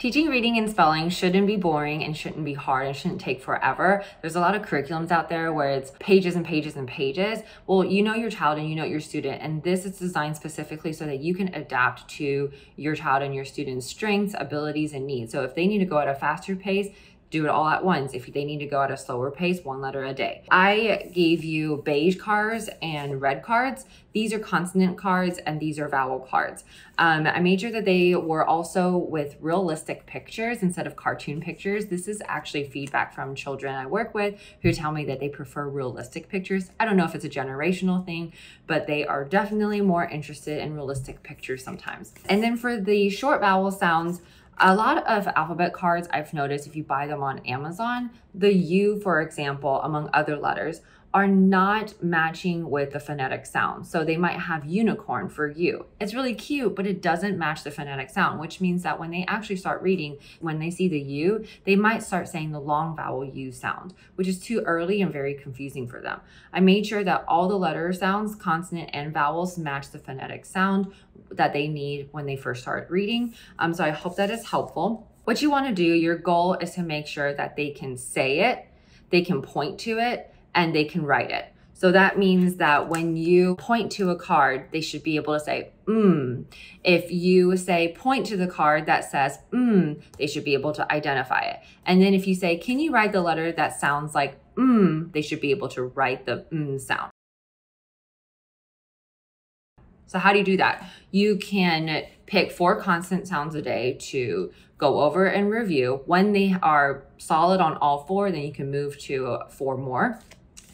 Teaching reading and spelling shouldn't be boring and shouldn't be hard and shouldn't take forever. There's a lot of curriculums out there where it's pages and pages and pages. Well, you know your child and you know your student, and this is designed specifically so that you can adapt to your child and your student's strengths, abilities, and needs. So if they need to go at a faster pace, do it all at once. If they need to go at a slower pace, 1 letter a day. I gave you beige cards and red cards. These are consonant cards and these are vowel cards. I made sure that they were also with realistic pictures instead of cartoon pictures. This is actually feedback from children I work with who tell me that they prefer realistic pictures. I don't know if it's a generational thing, but they are definitely more interested in realistic pictures sometimes. And then for the short vowel sounds, a lot of alphabet cards I've noticed if you buy them on Amazon, the U, for example, among other letters, are not matching with the phonetic sound. So they might have unicorn for U. It's really cute, but it doesn't match the phonetic sound, which means that when they actually start reading, when they see the U, they might start saying the long vowel U sound, which is too early and very confusing for them. I made sure that all the letter sounds, consonant and vowels, match the phonetic sound that they need when they first start reading. So I hope that is helpful. What you want to do, your goal is to make sure that they can say it, they can point to it, and they can write it. So that means that when you point to a card, they should be able to say, If you say point to the card that says, they should be able to identify it. And then if you say, can you write the letter that sounds like, they should be able to write the sound. So how do you do that? You can pick 4 consonant sounds a day to go over and review. When they are solid on all 4, then you can move to 4 more.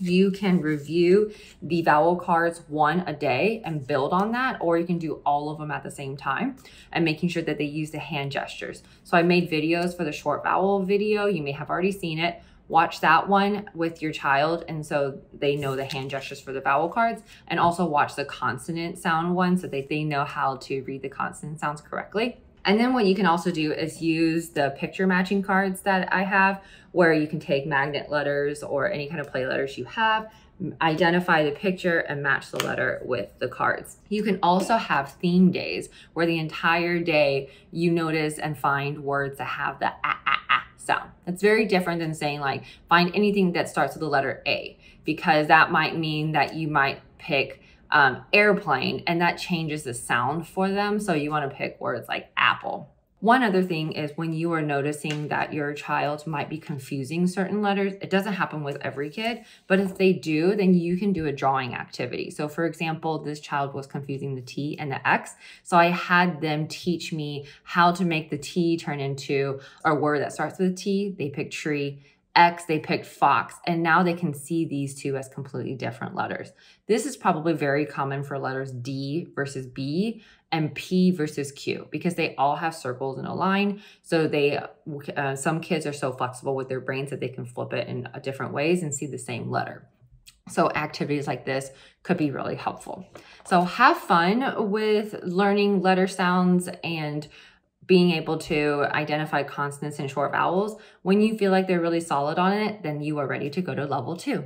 You can review the vowel cards 1 a day and build on that, or you can do all of them at the same time and making sure that they use the hand gestures. So I made videos for the short vowel video. You may have already seen it. Watch that one with your child, and so they know the hand gestures for the vowel cards, and also watch the consonant sound one so that they know how to read the consonant sounds correctly. And then what you can also do is use the picture matching cards that I have, where you can take magnet letters or any kind of play letters you have, identify the picture and match the letter with the cards. You can also have theme days where the entire day you notice and find words that have the sound. It's very different than saying like, find anything that starts with the letter A, because that might mean that you might pick airplane, and that changes the sound for them. So you want to pick words like apple. One other thing is when you are noticing that your child might be confusing certain letters, it doesn't happen with every kid, but if they do, then you can do a drawing activity. So for example, this child was confusing the T and the X. So I had them teach me how to make the T turn into a word that starts with a T. They picked tree. X, they picked fox, and now they can see these two as completely different letters. This is probably very common for letters D versus B and P versus Q, because they all have circles in a line. So some kids are so flexible with their brains that they can flip it in different ways and see the same letter. So activities like this could be really helpful. So have fun with learning letter sounds and being able to identify consonants and short vowels. When you feel like they're really solid on it, then you are ready to go to level 2.